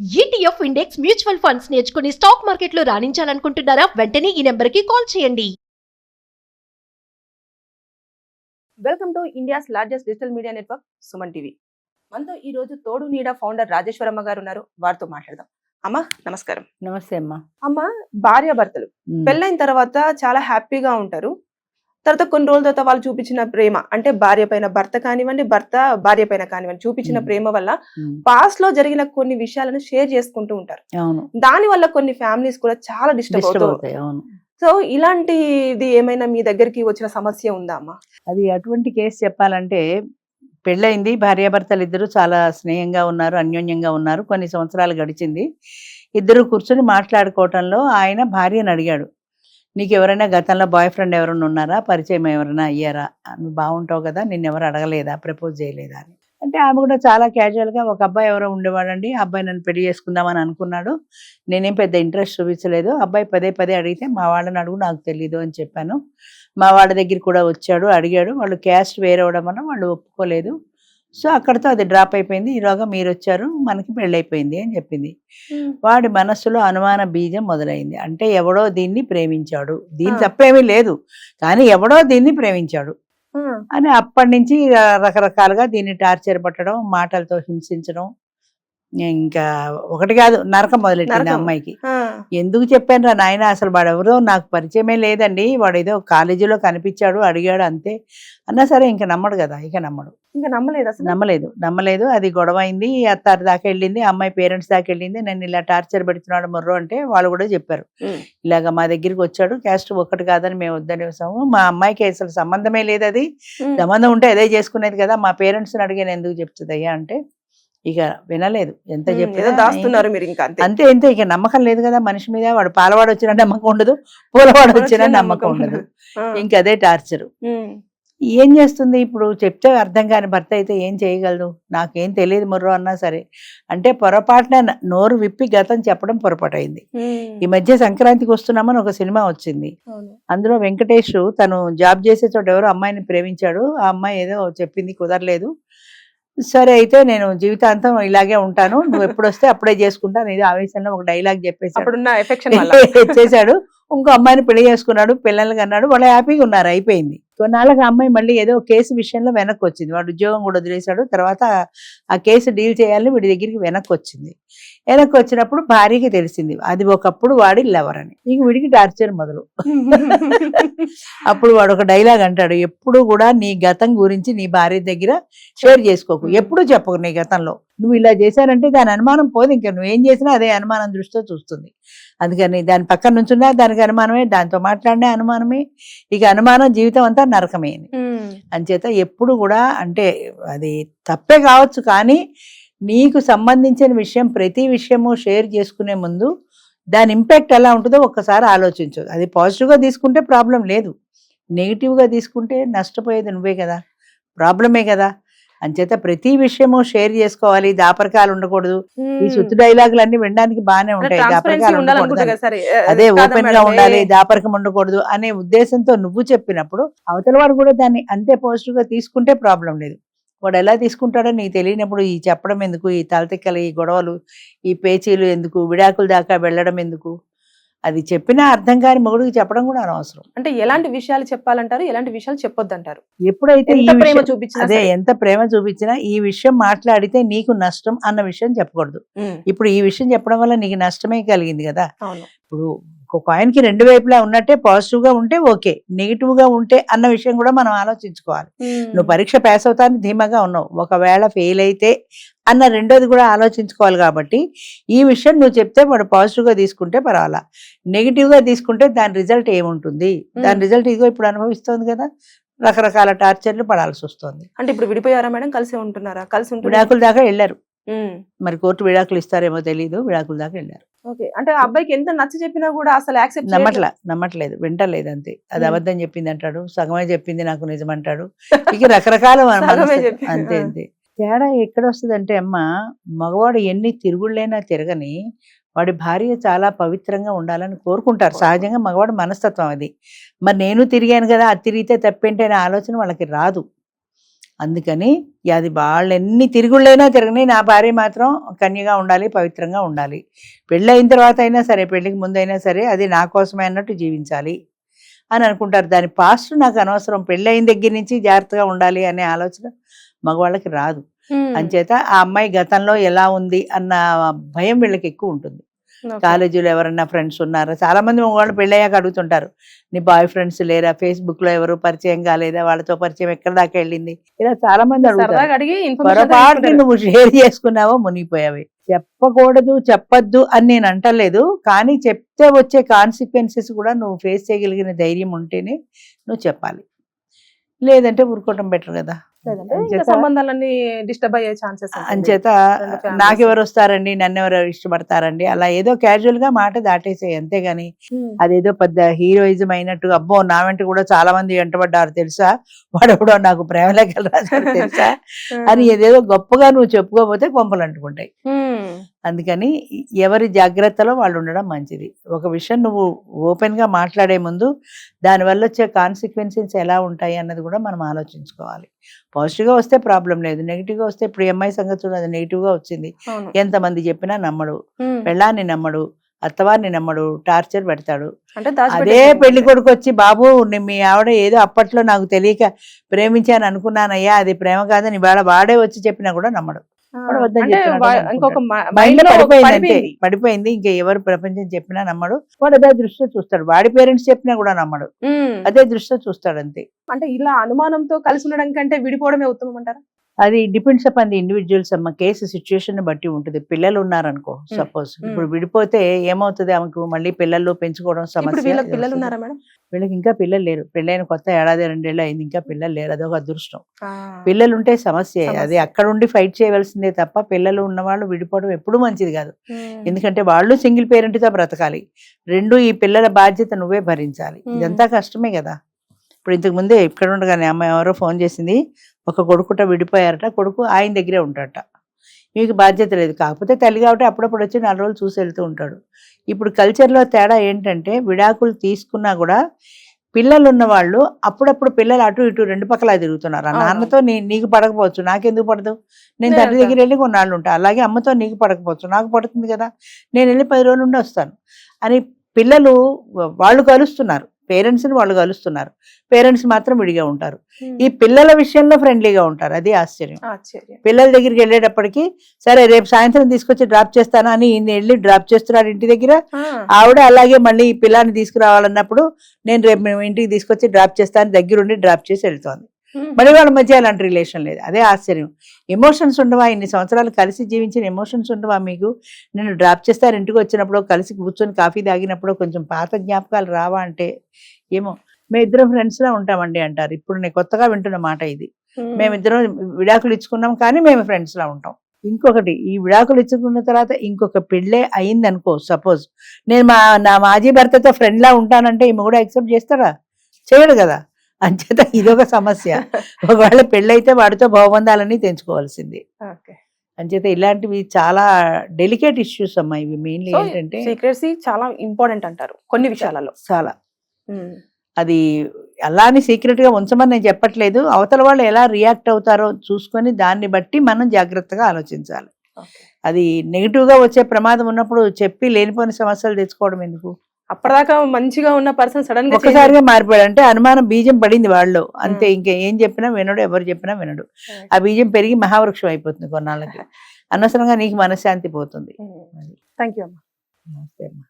ETF index mutual funds నేర్చుకుని stock మార్కెట్లో రాణించాలనుకుంటున్నారా? వెంటనే ఈ నెంబర్కి కాల్ చేయండి. Welcome to India's largest digital media network Suman TV. మనతో ఈ రోజు తోడు నీడ ఫౌండర్ రాజేశ్వరమ్మ గారు ఉన్నారు. వారితో మాట్లాడదాం. అమ్మ నమస్కారం. నమస్తే అమ్మా. అమ్మ, భార్యాభర్తలు పెళ్ళైన తర్వాత చాలా హ్యాపీగా ఉంటారు. తర్వాత కొన్ని రోజుల తర్వాత వాళ్ళు చూపించిన ప్రేమ, అంటే భార్య పైన భర్త కానివ్వండి, భర్త భార్య పైన కానివ్వండి, చూపించిన ప్రేమ వల్ల పాస్ట్ లో జరిగిన కొన్ని విషయాలను షేర్ చేసుకుంటూ ఉంటారు. అవును, దాని వల్ల కొన్ని ఫ్యామిలీస్ కూడా చాలా డిస్టర్బ్ అవుతాయి. అవును. సో ఇలాంటిది ఏమైనా మీ దగ్గరికి వచ్చిన సమస్య ఉందా అమ్మా? అది అటువంటి కేసు చెప్పాలంటే, పెళ్ళయింది, భార్యాభర్తలు ఇద్దరు చాలా స్నేహంగా ఉన్నారు, అన్యోన్యంగా ఉన్నారు. కొన్ని సంవత్సరాలు గడిచింది. ఇద్దరు కూర్చొని మాట్లాడుకోవటంలో ఆయన భార్యను అడిగాడు, నీకు ఎవరైనా గతంలో బాయ్ ఫ్రెండ్ ఎవరైనా ఉన్నారా, పరిచయం ఎవరైనా అయ్యారా, నువ్వు బాగుంటావు కదా, నిన్నెవరు అడగలేదా, ప్రపోజ్ చేయలేదా అని. అంటే ఆమె కూడా చాలా క్యాజువల్గా, ఒక అబ్బాయి ఎవరో ఉండేవాడండి, ఆ అబ్బాయి నన్ను పెళ్లి చేసుకుందామని అనుకున్నాడు, నేనేం పెద్ద ఇంట్రెస్ట్ చూపించలేదు, అబ్బాయి పదే పదే అడిగితే మా వాళ్ళని అడుగు, నాకు తెలీదు అని చెప్పాను. మా వాళ్ళ దగ్గర కూడా వచ్చాడు, అడిగాడు, వాళ్ళు క్యాస్ట్ వేరే అవడం వల్ల వాళ్ళు ఒప్పుకోలేదు. సో అక్కడితో అది డ్రాప్ అయిపోయింది. ఈలోగా మీరు వచ్చారు, మనకి పెళ్ళైపోయింది అని చెప్పింది. వాడి మనస్సులో అనుమాన బీజం మొదలైంది. అంటే ఎవడో దీన్ని ప్రేమించాడు, దీని తప్పేమీ లేదు, కానీ ఎవడో దీన్ని ప్రేమించాడు అని అప్పటి నుంచి రకరకాలుగా దీన్ని టార్చర్ పట్టడం, మాటలతో హింసించడం, ఇంకా ఒకటి కాదు నరకం మొదలెట్టింది అమ్మాయికి. ఎందుకు చెప్పాను రా నాయన, అసలు వాడు ఎవరో నాకు పరిచయమే లేదండి, వాడు ఏదో కాలేజీలో కనిపించాడు, అడిగాడు అంతే అన్నా సరే ఇంకా నమ్మడు కదా, ఇక నమ్మడు. ఇంకా నమ్మలేదు. అది గొడవ అయింది, అత్తారి దాకా వెళ్ళింది, అమ్మాయి పేరెంట్స్ దాకా వెళ్ళింది. నేను ఇలా టార్చర్ పెడుతున్నాడు మొర్రో అంటే వాళ్ళు కూడా చెప్పారు, ఇలాగ మా దగ్గరికి వచ్చాడు, క్యాస్ట్ ఒక్కటి కాదని మేము వద్దని వేసాము, మా అమ్మాయికి అసలు సంబంధమే లేదు, అది సంబంధం ఉంటే అదే చేసుకునేది కదా, మా పేరెంట్స్ని అడిగాను ఎందుకు చెప్తుంది అయ్యా అంటే ఇక వినలేదు. ఎంత చెప్పినా దాస్తున్నారు మీరు, ఇంకా అంతే. ఇక నమ్మకం లేదు కదా మనిషి మీద. వాడు పాలవాడు వచ్చినా నమ్మకం ఉండదు, పూలవాడు వచ్చినా నమ్మకం ఉండదు, ఇంక అదే టార్చరు. ఏం చేస్తుంది ఇప్పుడు, చెప్తే అర్థం కాని భర్త అయితే ఏం చేయగలదు, నాకేం తెలియదు ముర్రో అన్నా సరే. అంటే పొరపాటున నోరు విప్పి గతం చెప్పడం పొరపాటు అయింది. ఈ మధ్య సంక్రాంతికి వస్తున్నామని ఒక సినిమా వచ్చింది, అందులో వెంకటేష్ తను జాబ్ చేసే చోట ఎవరో అమ్మాయిని ప్రేమించాడు, ఆ అమ్మాయి ఏదో చెప్పింది కుదరలేదు, సరే అయితే నేను జీవితాంతం ఇలాగే ఉంటాను, నువ్వు ఎప్పుడు వస్తే అప్పుడే చేసుకుంటాను, ఇది ఆవేశంలో ఒక డైలాగ్ చెప్పేశాడు. ఇంకో అమ్మాయిని పెళ్లి చేసుకున్నాడు, పిల్లలకి అన్నాడు, వాళ్ళు హ్యాపీగా ఉన్నారు, అయిపోయింది. కొన్నాళ్ళకి అమ్మాయి మళ్ళీ ఏదో కేసు విషయంలో వెనక్కి వచ్చింది, వాడు ఉద్యోగం కూడా వదిలేశాడు, తర్వాత ఆ కేసు డీల్ చేయాలని వీడి దగ్గరికి వెనక్కి వచ్చింది. వెనక్కి వచ్చినప్పుడు భార్యకి తెలిసింది అది ఒకప్పుడు వాడి లవర్ అని, ఇంక వీడికి టార్చర్ మొదలు. అప్పుడు వాడు ఒక డైలాగ్ అంటాడు, ఎప్పుడు కూడా నీ గతం గురించి నీ భార్య దగ్గర షేర్ చేసుకోకు, ఎప్పుడు చెప్పకు నీ గతంలో, నువ్వు ఇలా చేశానంటే దాని అనుమానం పోదు, ఇంకా నువ్వేం చేసినా అదే అనుమానం దృష్టితో చూస్తుంది, అందుకని దాని పక్కన నుంచున్నా దానికి అనుమానమే, దాంతో మాట్లాడినా అనుమానమే, ఇక అనుమానం జీవితం అంతా నరకమే. అంచేత ఎప్పుడు కూడా, అంటే అది తప్పే కావచ్చు కానీ నీకు సంబంధించిన విషయం, ప్రతి విషయము షేర్ చేసుకునే ముందు దాని ఇంపాక్ట్ ఎలా ఉంటుందో ఒక్కసారి ఆలోచించు. అది పాజిటివ్గా తీసుకుంటే ప్రాబ్లం లేదు, నెగిటివ్గా తీసుకుంటే నష్టపోయేది నువ్వే కదా, ప్రాబ్లమే కదా. అంచేత ప్రతి విషయము షేర్ చేసుకోవాలి, దాపరకాలు ఉండకూడదు. ఈ సుత్తు డైలాగులు అన్ని వినడానికి బాగానే ఉంటాయి, దాపరకాలు ఉండకూడదు, అదే ఓపెన్ గా ఉండాలి, దాపరకం ఉండకూడదు అనే ఉద్దేశంతో నువ్వు చెప్పినప్పుడు అవతల వాడు కూడా దాన్ని అంతే పాజిటివ్ గా తీసుకుంటే ప్రాబ్లం లేదు. వాడు ఎలా తీసుకుంటాడో నీకు తెలియనప్పుడు ఈ చెప్పడం ఎందుకు, ఈ తలతిక్కలు, ఈ గొడవలు, ఈ పేచీలు ఎందుకు, విడాకుల దాకా వెళ్ళడం ఎందుకు, అది చెప్పినా అర్థం కాని మొగుడికి చెప్పడం కూడా అనవసరం. అంటే ఎలాంటి విషయాలు చెప్పాలంటారు, ఎలాంటి విషయాలు చెప్పొద్దంటారు? ఎప్పుడైతే ఎంత ప్రేమ చూపించినా ఈ విషయం మాట్లాడితే నీకు నష్టం అన్న విషయం చెప్పకూడదు. ఇప్పుడు ఈ విషయం చెప్పడం వల్ల నీకు నష్టమే కలిగింది కదా. ఇప్పుడు ఒక కాయిన్ కి రెండు వైపులా ఉన్నట్టే, పాజిటివ్ గా ఉంటే ఓకే, నెగిటివ్ గా ఉంటే అన్న విషయం కూడా మనం ఆలోచించుకోవాలి. నువ్వు పరీక్ష పాస్ అవుతానని ధీమాగా ఉన్నావు, ఒకవేళ ఫెయిల్ అయితే అన్న రెండోది కూడా ఆలోచించుకోవాలి. కాబట్టి ఈ విషయం నువ్వు చెప్తే వాడు పాజిటివ్ గా తీసుకుంటే పర్వాలా, నెగిటివ్ గా తీసుకుంటే దాని రిజల్ట్ ఏముంటుంది, దాని రిజల్ట్ ఇదిగో ఇప్పుడు అనుభవిస్తోంది కదా, రకరకాల టార్చర్లు పడాల్సి వస్తుంది. అంటే ఇప్పుడు విడిపోయారా మేడం, కలిసి ఉంటున్నారా? కలిసి విడాకుల దాకా వెళ్ళారు, మరి కోర్టు విడాకులు ఇస్తారేమో తెలియదు, విడాకుల దాకా వెళ్ళారు. అంటే అబ్బాయికి ఎంత నచ్చ చెప్పినా కూడా అసలు యాక్సెప్ట్ నమ్మట్లేదు, వింటలేదు, అంతే. అది అబద్ధం చెప్పింది అంటాడు, సగమే చెప్పింది నాకు నిజం అంటాడు, ఇక రకరకాల అంతే. తేడా ఎక్కడ వస్తుంది అంటే అమ్మ, మగవాడు ఎన్ని తిరుగుళ్ళైనా తిరగని వాడి భార్య చాలా పవిత్రంగా ఉండాలని కోరుకుంటారు సహజంగా, మగవాడు మనస్తత్వం అది. మరి నేను తిరిగాను కదా, అది తిరిగితే తప్పేంటి అనే ఆలోచన వాళ్ళకి రాదు. అందుకని అది వాళ్ళు ఎన్ని తిరుగుళ్ళైనా తిరగని నా భార్య మాత్రం కన్యగా ఉండాలి, పవిత్రంగా ఉండాలి. పెళ్ళైన తర్వాత అయినా సరే, పెళ్ళికి ముందైనా సరే అది నా కోసమే అన్నట్టు జీవించాలి అని అనుకుంటారు. దాని పాస్ట్ నాకు అనవసరం, పెళ్ళైన దగ్గర నుంచి జాగ్రత్తగా ఉండాలి అనే ఆలోచన మగవాళ్ళకి రాదు. అంచేత ఆ అమ్మాయి గతంలో ఎలా ఉంది అన్న భయం వీళ్ళకి ఎక్కువ ఉంటుంది. కాలేజీలో ఎవరన్నా ఫ్రెండ్స్ ఉన్నారా, చాలా మంది మగవాళ్ళు పెళ్ళయ్యాక అడుగుతుంటారు, నీ బాయ్ ఫ్రెండ్స్ లేరా, ఫేస్బుక్ లో ఎవరు పరిచయం కాలేదా, వాళ్ళతో పరిచయం ఎక్కడ దాకా వెళ్ళింది, ఇలా చాలా మంది అడుగుతారు. పొరపాటు నువ్వు షేర్ చేసుకున్నావో మునిగిపోయావి. చెప్పకూడదు, చెప్పద్దు అని నేను అంటలేదు, కానీ చెప్తే వచ్చే కాన్సిక్వెన్సెస్ కూడా నువ్వు ఫేస్ చేయగలిగిన ధైర్యం ఉంటేనే నువ్వు చెప్పాలి, లేదంటే ఊరుకోవటం బెటర్ కదా. సంబంధాలన్నీ డిస్టర్బ్ అయ్యే ఛాన్సెస్. అంచేత నాకెవరు వస్తారండి, నన్నెవరు ఇష్టపడతారండి, అలా ఏదో క్యాజువల్ గా మాట దాటేసాయి, అంతేగాని అదేదో పెద్ద హీరోయిజం అయినట్టు, అబ్బో నా వెంట కూడా చాలా మంది వెంటబడ్డారు తెలుసా, వాడెప్పుడో నాకు ప్రేమలేఖలు రాశారు తెలుసా అని ఏదేదో గొప్పగా నువ్వు చెప్పుకోకపోతే కొంపలు అంటుకుంటాయి. అందుకని ఎవరి జాగ్రత్తలో వాళ్ళు ఉండడం మంచిది. ఒక విషయం నువ్వు ఓపెన్ గా మాట్లాడే ముందు దానివల్ల వచ్చే కాన్సిక్వెన్సెస్ ఎలా ఉంటాయి అన్నది కూడా మనం ఆలోచించుకోవాలి. పాజిటివ్ గా వస్తే ప్రాబ్లం లేదు, నెగిటివ్ గా వస్తే ఇప్పుడు అమ్మాయి సంగతి చూడదు, నెగిటివ్ గా వచ్చింది, ఎంతమంది చెప్పినా నమ్మడు, పెళ్ళాన్ని నమ్మడు, అత్తవారిని నమ్మడు, టార్చర్ పెడతాడు. అదే పెళ్లి కొడుకు వచ్చి, బాబు మీ ఆవిడ ఏదో అప్పట్లో నాకు తెలియక ప్రేమించాను అనుకున్నానయ్యా, అది ప్రేమ కాదని వాడే వచ్చి చెప్పినా కూడా నమ్మడు. పడిపోయింది, ఇంకా ఎవరు ప్రపంచం చెప్పినా నమ్మడు, వాడు అదే దృష్టిలో చూస్తాడు, వాడి పేరెంట్స్ చెప్పినా కూడా నమ్మడు, అదే దృష్టిలో చూస్తాడు అంతే. అంటే ఇలా అనుమానంతో కలిసి ఉండడం కంటే విడిపోవడమే ఉత్తమం అంటారా? అది డిపెండ్స్ అపాన్ ది ఇండివిజువల్స్ అమ్మ, కేసు సిచ్యుయేషన్ బట్టి ఉంటుంది. పిల్లలు ఉన్నారనుకో సపోజ్, ఇప్పుడు విడిపోతే ఏమవుతుంది, ఆమెకు మళ్ళీ పిల్లలు పెంచుకోవడం సమస్య. పిల్లలు ఉన్నారా మేడం? వీళ్ళకి ఇంకా పిల్లలు లేరు, పెళ్ళైన కొత్త ఏడాది 2 ఏళ్ళు అయింది, ఇంకా పిల్లలు లేరు, అదొక అదృష్టం. పిల్లలు ఉంటే సమస్య, అది అక్కడ ఉండి ఫైట్ చేయవలసిందే తప్ప పిల్లలు ఉన్నవాళ్ళు విడిపోవడం ఎప్పుడూ మంచిది కాదు. ఎందుకంటే వాళ్ళు సింగిల్ పేరెంట్ తో బ్రతకాలి, రెండు ఈ పిల్లల బాధ్యత నువ్వే భరించాలి, ఇదంతా కష్టమే కదా. ఇప్పుడు ఇంతకు ముందే ఇక్కడ ఉండగానే అమ్మాయి ఎవరో ఫోన్ చేసింది, ఒక కొడుకుట విడిపోయారట, కొడుకు ఆయన దగ్గరే ఉంటాడట, మీకు బాధ్యత లేదు, కాకపోతే తల్లి కాబట్టి అప్పుడప్పుడు వచ్చి 4 రోజులు చూసి వెళ్తూ ఉంటాడు. ఇప్పుడు కల్చర్లో తేడా ఏంటంటే, విడాకులు తీసుకున్నా కూడా పిల్లలు ఉన్న వాళ్ళు అప్పుడప్పుడు పిల్లలు అటు ఇటు 2 పక్కలా తిరుగుతున్నారు. ఆ నాన్నతో నీకు పడకపోవచ్చు, నాకెందుకు పడదు, నేను తండ్రి దగ్గర వెళ్ళి కొన్నాళ్ళు ఉంటా, అలాగే అమ్మతో నీకు పడకపోవచ్చు, నాకు పడుతుంది కదా, నేను వెళ్ళి 10 రోజులు ఉండి వస్తాను అని పిల్లలు వాళ్ళు కలుస్తున్నారు, పేరెంట్స్ని వాళ్ళు కలుస్తున్నారు, పేరెంట్స్ మాత్రం విడిగా ఉంటారు. ఈ పిల్లల విషయంలో ఫ్రెండ్లీగా ఉంటారు, అది ఆశ్చర్యం. పిల్లల దగ్గరికి వెళ్ళేటప్పటికి సరే రేపు సాయంత్రం తీసుకొచ్చి డ్రాప్ చేస్తాను అని ఈయన వెళ్ళి డ్రాప్ చేస్తున్నాడు ఇంటి దగ్గర, ఆవిడ అలాగే మళ్ళీ ఈ పిల్లాన్ని తీసుకురావాలన్నప్పుడు నేను రేపు మేము ఇంటికి తీసుకొచ్చి డ్రాప్ చేస్తాను, దగ్గరుండి డ్రాప్ చేసి వెళ్తోంది. మళ్ళీ వాళ్ళ మధ్య అలాంటి రిలేషన్ లేదు, అదే ఆశ్చర్యం. ఎమోషన్స్ ఉండవా, ఇన్ని సంవత్సరాలు కలిసి జీవించిన ఎమోషన్స్ ఉండవా మీకు? నేను డ్రాప్ చేస్తాను ఇంటికి వచ్చినప్పుడు, కలిసి కూర్చొని కాఫీ తాగినప్పుడు కొంచెం పాత జ్ఞాపకాలు రావా అంటే, ఏమో మేమిద్దరం ఫ్రెండ్స్ లా ఉంటామండి అంటారు. ఇప్పుడు నేను కొత్తగా వింటున్న మాట ఇది. మేమిద్దరం విడాకులు ఇచ్చుకున్నాం కానీ మేము ఫ్రెండ్స్ లా ఉంటాం. ఇంకొకటి, ఈ విడాకులు ఇచ్చుకున్న తర్వాత ఇంకొక పెళ్ళే అయింది అనుకో సపోజ్, నేను నా మాజీ భర్తతో ఫ్రెండ్ లా ఉంటానంటే ఈమె కూడా యాక్సెప్ట్ చేస్తారా? చేయడు కదా. అంచేత ఇదొక సమస్య. ఒకవేళ పెళ్ళైతే వాడితో భావబంధాలన్నీ తెంచుకోవాల్సింది. అంచేత ఇలాంటివి చాలా డెలికేట్ ఇష్యూస్ అమ్మా ఇవి. మెయిన్లీ ఏంటంటే సీక్రెసీ చాలా ఇంపార్టెంట్ అంటారు కొన్ని విషయాలలో. చాలా అది అలానే సీక్రెట్ గా ఉంచమని నేను చెప్పట్లేదు, అవతల వాళ్ళు ఎలా రియాక్ట్ అవుతారో చూసుకొని దాన్ని బట్టి మనం జాగ్రత్తగా ఆలోచించాలి. అది నెగిటివ్ గా వచ్చే ప్రమాదం ఉన్నప్పుడు చెప్పి లేనిపోయిన సమస్యలు తెచ్చుకోవడం ఎందుకు? అప్పటిదాకా మంచిగా ఉన్న పర్సన్ సడన్ గా ఒక్కసారిగా మారిపోయాడు అంటే అనుమానం బీజం పడింది వాళ్ళు, అంతే. ఇంకా ఏం చెప్పినా వినడు, ఎవరు చెప్పినా వినడు. ఆ బీజం పెరిగి మహావృక్షం అయిపోతుంది కొన్నాళ్ళకి. అనవసరంగా నీకు మనశ్శాంతి పోతుంది. థ్యాంక్ యూ అమ్మా. నమస్తే అమ్మా.